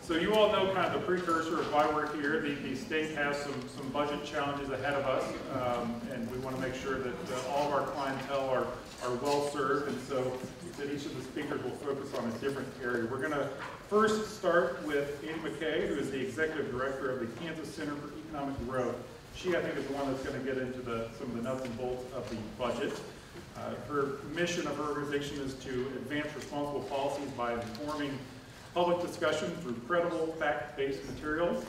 So you all know kind of the precursor of why we're here. The state has some budget challenges ahead of us, and we want to make sure that all of our clientele are well served, and so that each of the speakers will focus on a different area. We're going to first start with McKay, who is the Executive Director of the Kansas Center for Economic Growth. She, I think, is the one that's going to get into some of the nuts and bolts of the budget. Her mission of her organization is to advance responsible policies by informing public discussion through credible, fact-based materials.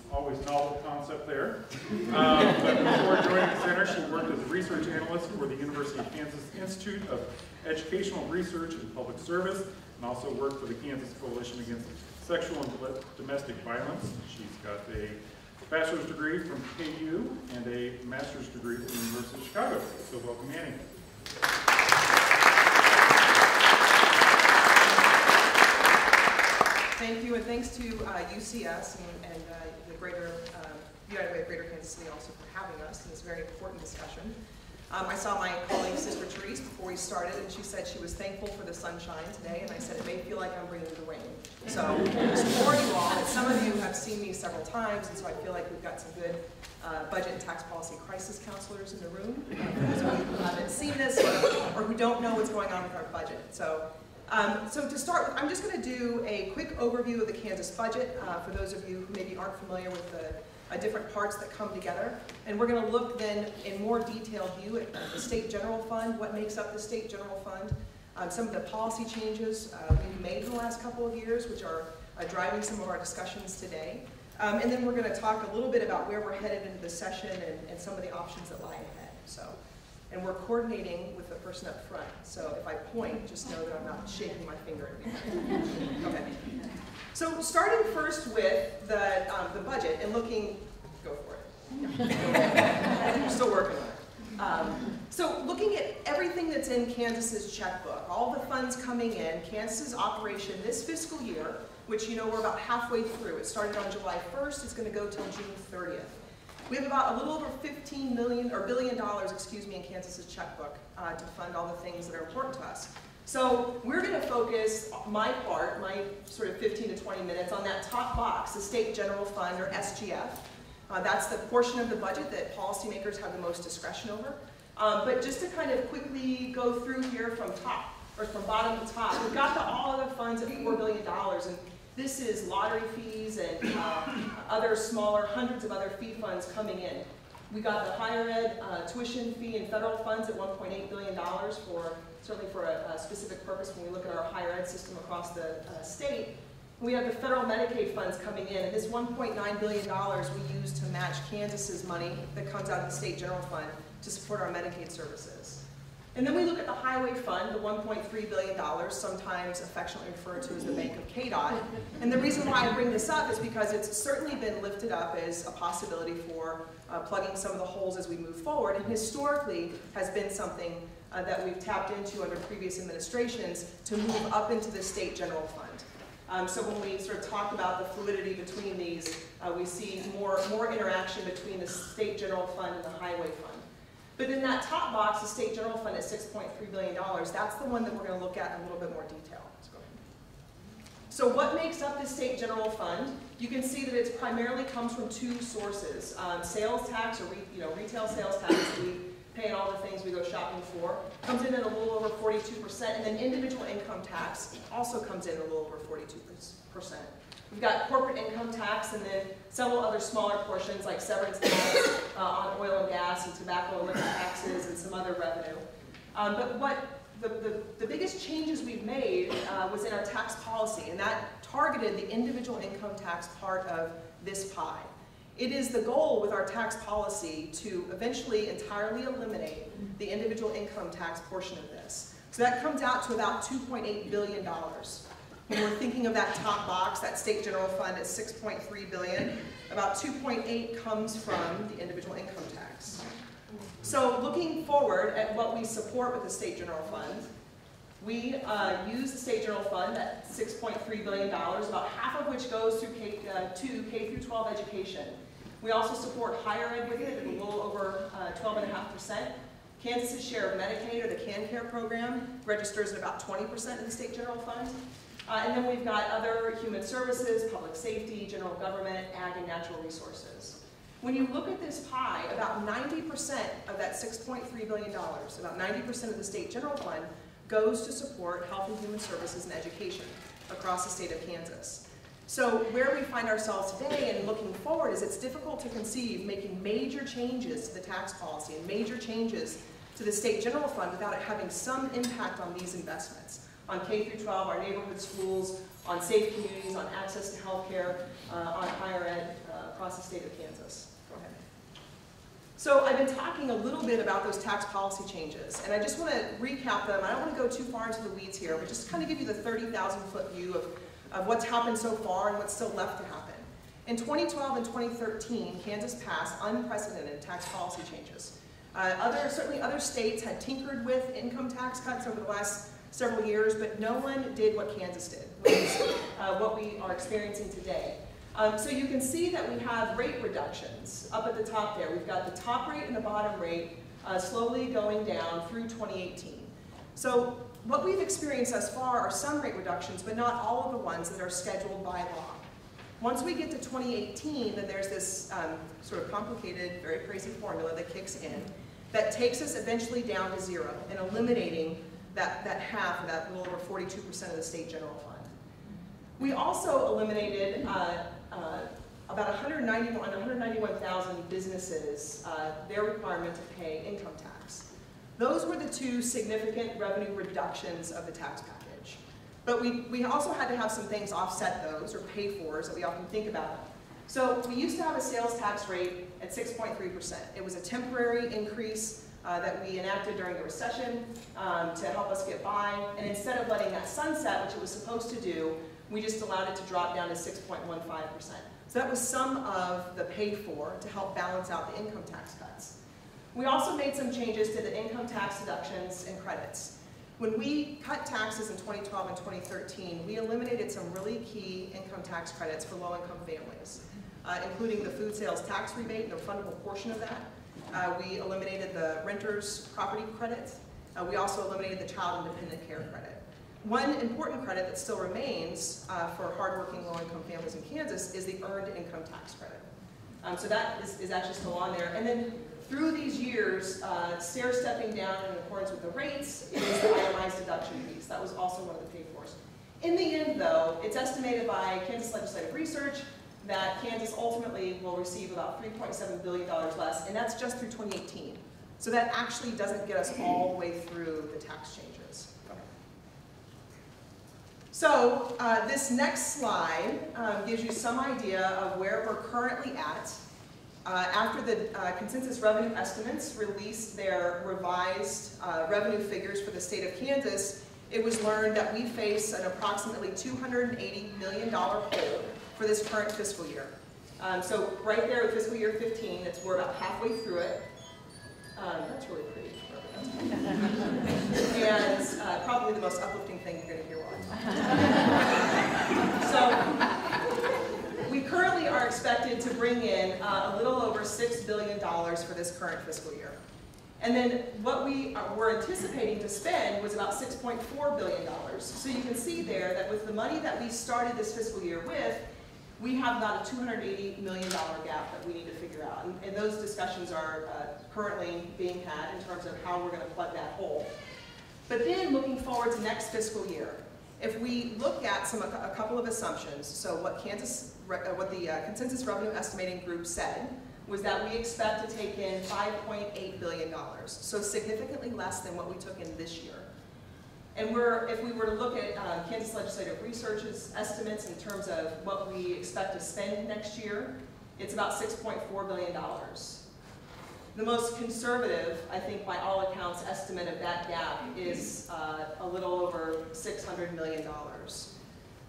Always novel concept there. But before joining the center, she worked as a research analyst for the University of Kansas Institute of Educational Research and Public Service, and also worked for the Kansas Coalition Against Sexual and Domestic Violence. She's got a bachelor's degree from KU and a master's degree from the University of Chicago. So welcome, Annie. Thank you, and thanks to UCS and the Greater Kansas City also for having us in this very important discussion. I saw my colleague, Sister Therese, before we started, and she said she was thankful for the sunshine today, and I said it may feel like I'm bringing the rain. So just to warn you all, that some of you have seen me several times, and so I feel like we've got some good budget and tax policy crisis counselors in the room, for those of you who haven't seen this or who don't know what's going on with our budget. So to start with, I'm just going to do a quick overview of the Kansas budget for those of you who maybe aren't familiar with the different parts that come together. And we're going to look then in more detailed view at the State General Fund, what makes up the State General Fund, some of the policy changes we've made in the last couple of years, which are driving some of our discussions today. And then we're going to talk a little bit about where we're headed into the session and some of the options that lie ahead. And we're coordinating with the person up front. So if I point, just know that I'm not shaking my finger at you. Okay. So starting first with the budget and looking, go for it. I'm still working on it. So looking at everything that's in Kansas's checkbook, all the funds coming in, Kansas's operation this fiscal year, which you know we're about halfway through. It started on July 1st. It's going to go till June 30th. We have about a little over $15 billion in Kansas's checkbook to fund all the things that are important to us. So we're going to focus my sort of 15 to 20 minutes on that top box, the State General Fund, or SGF. That's the portion of the budget that policymakers have the most discretion over. But just to kind of quickly go through here from bottom to top, we've got all of the funds at $4 billion. And this is lottery fees and other smaller, hundreds of other fee funds coming in. We got the higher ed tuition fee and federal funds at $1.8 billion certainly for a specific purpose when we look at our higher ed system across the state. We have the federal Medicaid funds coming in, and this $1.9 billion we use to match Kansas's money that comes out of the State General Fund to support our Medicaid services. And then we look at the highway fund, the $1.3 billion, sometimes affectionately referred to as the Bank of KDOT. And the reason why I bring this up is because it's certainly been lifted up as a possibility for plugging some of the holes as we move forward, and historically has been something that we've tapped into under previous administrations to move up into the State General Fund. So when we sort of talk about the fluidity between these, we see more interaction between the State General Fund and the Highway Fund. But in that top box, the State General Fund at $6.3 billion, that's the one that we're going to look at in a little bit more detail. Let's go ahead. So what makes up the State General Fund? You can see that it primarily comes from two sources. Sales tax, or retail sales tax that we pay on all the things we go shopping for, comes in at a little over 42%, and then individual income tax also comes in at a little over 42%. We've got corporate income tax and then several other smaller portions like severance tax on oil and gas and tobacco and liquor taxes and some other revenue. But what the biggest changes we've made was in our tax policy, and that targeted the individual income tax part of this pie. It is the goal with our tax policy to eventually entirely eliminate the individual income tax portion of this. So that comes out to about $2.8 billion. When we're thinking of that top box, that State General Fund at $6.3 billion, about $2.8 comes from the individual income tax. So looking forward at what we support with the State General Fund, we use the State General Fund at $6.3 billion, about half of which goes to K through 12 education. We also support higher ed with it at a little over 12.5%. Kansas's share of Medicaid, or the CanCare program, registers at about 20% of the State General Fund. And then we've got other human services, public safety, general government, ag and natural resources. When you look at this pie, about 90% of that $6.3 billion, about 90% of the state general fund, goes to support health and human services and education across the state of Kansas. So where we find ourselves today and looking forward is it's difficult to conceive making major changes to the tax policy and major changes to the state general fund without it having some impact on these investments, on K through 12, our neighborhood schools, on safe communities, on access to health care, on higher ed across the state of Kansas. Go ahead. So I've been talking a little bit about those tax policy changes, and I just want to recap them. I don't want to go too far into the weeds here, but just kind of give you the 30,000-foot view of what's happened so far and what's still left to happen. In 2012 and 2013, Kansas passed unprecedented tax policy changes. Certainly other states had tinkered with income tax cuts over the last several years, but no one did what Kansas did, which is what we are experiencing today. So you can see that we have rate reductions up at the top there. We've got the top rate and the bottom rate slowly going down through 2018. So what we've experienced thus far are some rate reductions, but not all of the ones that are scheduled by law. Once we get to 2018, then there's this sort of complicated, very crazy formula that kicks in that takes us eventually down to zero and eliminating that half, or that little over 42% of the state general fund. We also eliminated about 191,000 businesses, their requirement to pay income tax. Those were the two significant revenue reductions of the tax package. But we also had to have some things offset those, or pay fors, that we often think about. So we used to have a sales tax rate at 6.3%. It was a temporary increase that we enacted during the recession to help us get by. And instead of letting that sunset, which it was supposed to do, we just allowed it to drop down to 6.15%. So that was some of the pay for to help balance out the income tax cuts. We also made some changes to the income tax deductions and credits. When we cut taxes in 2012 and 2013, we eliminated some really key income tax credits for low-income families, including the food sales tax rebate, the refundable portion of that. We eliminated the renter's property credit. We also eliminated the child independent care credit. One important credit that still remains for hardworking low-income families in Kansas is the earned income tax credit. So that is actually still on there. And then through these years, stair-stepping down in accordance with the rates is the itemized deduction piece. That was also one of the pay-fors. In the end, though, it's estimated by Kansas Legislative Research that Kansas ultimately will receive about $3.7 billion less, and that's just through 2018. So that actually doesn't get us all the way through the tax changes. Okay. So this next slide gives you some idea of where we're currently at. After the consensus revenue estimates released their revised revenue figures for the state of Kansas, it was learned that we face an approximately $280 million hole for this current fiscal year. So right there at fiscal year 15, we're about halfway through it. That's really pretty. And probably the most uplifting thing you're going to hear while So we currently are expected to bring in a little over $6 billion for this current fiscal year. And then what we were anticipating to spend was about $6.4 billion. So you can see there that with the money that we started this fiscal year with, we have about a $280 million gap that we need to figure out. And those discussions are currently being had in terms of how we're going to plug that hole. But then looking forward to next fiscal year, if we look at a couple of assumptions, so what the Consensus Revenue Estimating Group said was that we expect to take in $5.8 billion, so significantly less than what we took in this year. And if we were to look at Kansas Legislative Research's estimates in terms of what we expect to spend next year, it's about $6.4 billion. The most conservative, I think by all accounts, estimate of that gap is a little over $600 million.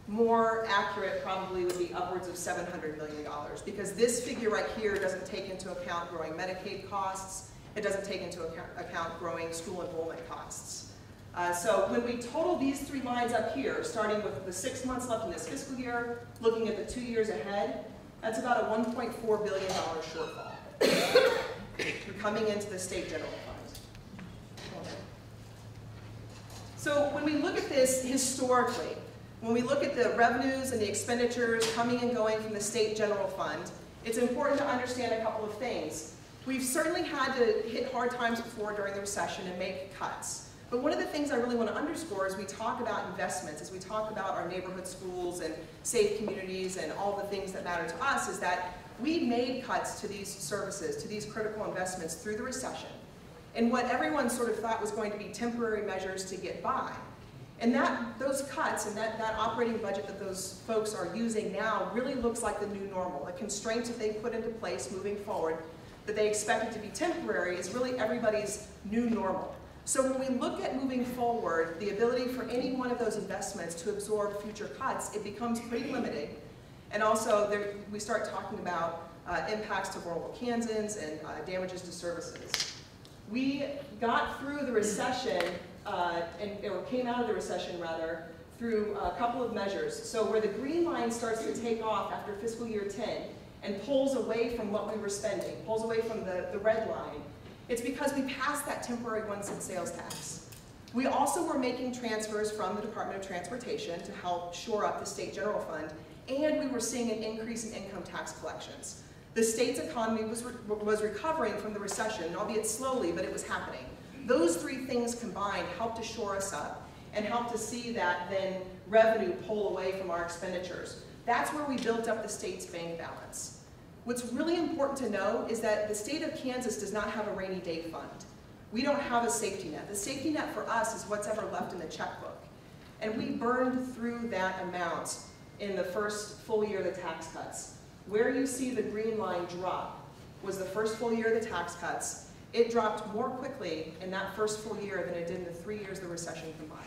More accurate probably would be upwards of $700 million, because this figure right here doesn't take into account growing Medicaid costs. It doesn't take into account growing school enrollment costs. So when we total these three lines up here, starting with the 6 months left in this fiscal year, looking at the 2 years ahead, that's about a $1.4 billion shortfall coming into the state general fund. So when we look at this historically, When we look at the revenues and the expenditures coming and going from the state general fund, it's important to understand a couple of things. We've certainly had to hit hard times before during the recession and make cuts. But one of the things I really want to underscore as we talk about investments, as we talk about our neighborhood schools and safe communities and all the things that matter to us, is that we made cuts to these services, to these critical investments through the recession. And what everyone sort of thought was going to be temporary measures to get by. And those cuts and that operating budget that those folks are using now really looks like the new normal. The constraints that they put into place moving forward that they expected to be temporary is really everybody's new normal. So when we look at moving forward, the ability for any one of those investments to absorb future cuts, it becomes pretty limited. And also we start talking about impacts to vulnerable Kansans and damages to services. We got through the recession, or came out of the recession rather, through a couple of measures. So where the green line starts to take off after fiscal year 10 and pulls away from what we were spending, pulls away from the red line, it's because we passed that temporary 1 cent sales tax. We also were making transfers from the Department of Transportation to help shore up the state general fund, and we were seeing an increase in income tax collections. The state's economy was recovering from the recession, albeit slowly, but it was happening. Those three things combined helped to shore us up and helped to see that then revenue pull away from our expenditures. That's where we built up the state's bank balance. What's really important to know is that the state of Kansas does not have a rainy day fund. We don't have a safety net. The safety net for us is what's ever left in the checkbook. And we burned through that amount in the first full year of the tax cuts. Where you see the green line drop was the first full year of the tax cuts. It dropped more quickly in that first full year than it did in the 3 years of the recession combined.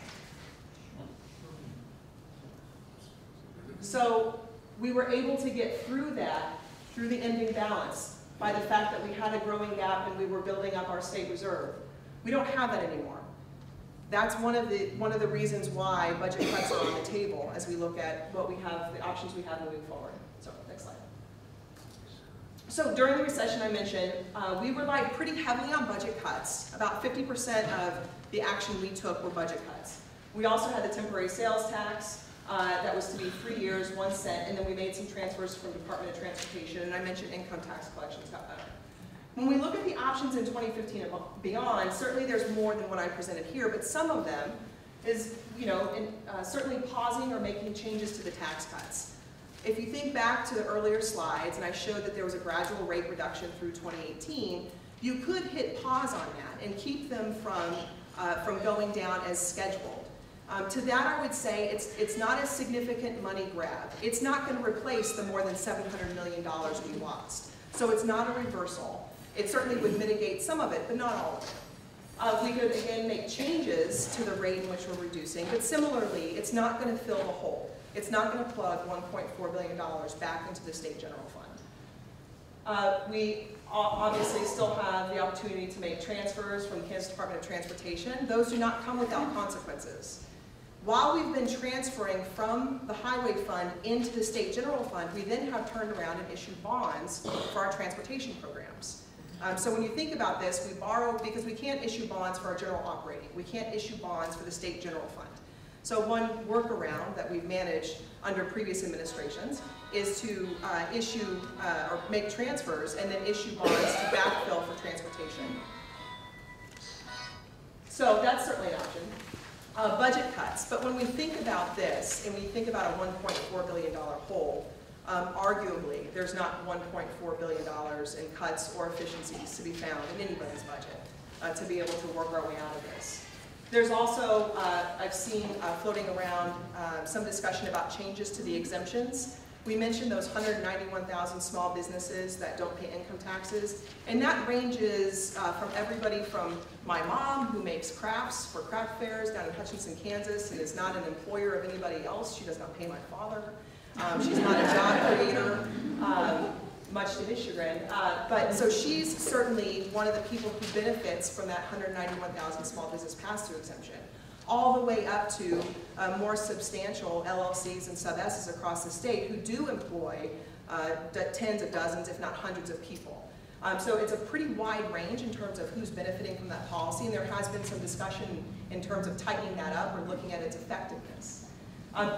So we were able to get through that, through the ending balance, by the fact that we had a growing gap and we were building up our state reserve. We don't have that anymore. That's one of the reasons why budget cuts are on the table as we look at what we have, the options we have moving forward. So, next slide. So during the recession I mentioned, we relied pretty heavily on budget cuts. About 50% of the action we took were budget cuts. We also had the temporary sales tax that was to be 3 years, 1 cent, and then we made some transfers from Department of Transportation, and I mentioned income tax collections got better. When we look at the options in 2015 and beyond, certainly there's more than what I presented here, but some of them is, certainly pausing or making changes to the tax cuts. If you think back to the earlier slides, and I showed that there was a gradual rate reduction through 2018, you could hit pause on that and keep them from going down as scheduled. To that I would say it's not a significant money grab. It's not going to replace the more than $700 million we lost. So it's not a reversal. It certainly would mitigate some of it, but not all of it. We could again make changes to the rate in which we're reducing, but similarly, it's not going to fill the hole. It's not going to plug $1.4 billion back into the state general fund. We obviously still have the opportunity to make transfers from the Kansas Department of Transportation. Those do not come without consequences. While we've been transferring from the highway fund into the state general fund, we then have turned around and issued bonds for our transportation programs. So when you think about this, we borrow because we can't issue bonds for our general operating. We can't issue bonds for the state general fund. So one workaround that we've managed under previous administrations is to issue or make transfers and then issue bonds to backfill for transportation. So that's certainly an option. Budget cuts, but when we think about this and we think about a $1.4 billion hole, arguably there's not $1.4 billion in cuts or efficiencies to be found in anybody's budget to be able to work our way out of this. There's also, I've seen floating around some discussion about changes to the exemptions. We mentioned those 191,000 small businesses that don't pay income taxes, and that ranges from everybody from my mom, who makes crafts for craft fairs down in Hutchinson, Kansas, and is not an employer of anybody else. She does not pay my father. She's not a job creator, much to his chagrin. But so she's certainly one of the people who benefits from that 191,000 small business pass-through exemption, all the way up to more substantial LLCs and sub-S's across the state who do employ tens of dozens, if not hundreds of people. So it's a pretty wide range in terms of who's benefiting from that policy, and there has been some discussion in terms of tightening that up or looking at its effectiveness.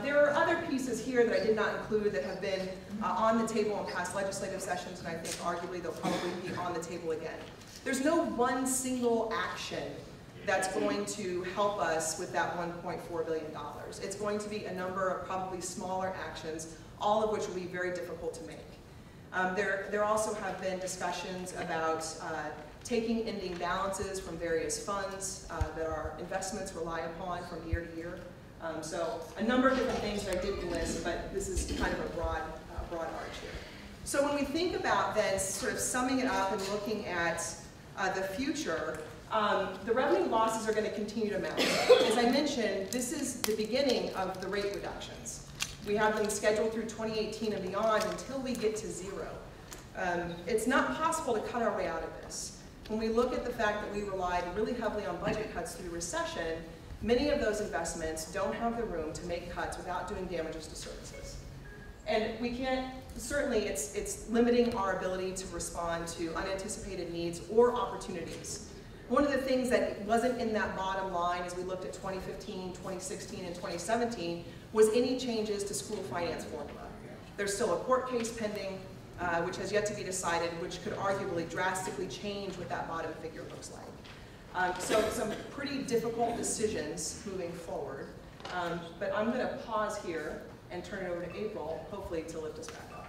There are other pieces here that I did not include that have been on the table in past legislative sessions, and I think arguably they'll probably be on the table again. There's no one single action that's going to help us with that $1.4 billion. It's going to be a number of probably smaller actions, all of which will be very difficult to make. There also have been discussions about taking ending balances from various funds that our investments rely upon from year to year. So a number of different things that I didn't list, but this is kind of a broad arch here. So when we think about then sort of summing it up and looking at the future, the revenue losses are going to continue to mount. As I mentioned, this is the beginning of the rate reductions. We have them scheduled through 2018 and beyond until we get to zero. It's not possible to cut our way out of this. When we look at the fact that we relied really heavily on budget cuts through the recession, many of those investments don't have the room to make cuts without doing damages to services. And we can't, certainly it's limiting our ability to respond to unanticipated needs or opportunities. One of the things that wasn't in that bottom line as we looked at 2015, 2016, and 2017 was any changes to school finance formula. There's still a court case pending, which has yet to be decided, which could arguably drastically change what that bottom figure looks like. So some pretty difficult decisions moving forward. But I'm going to pause here and turn it over to April, hopefully to lift us back up.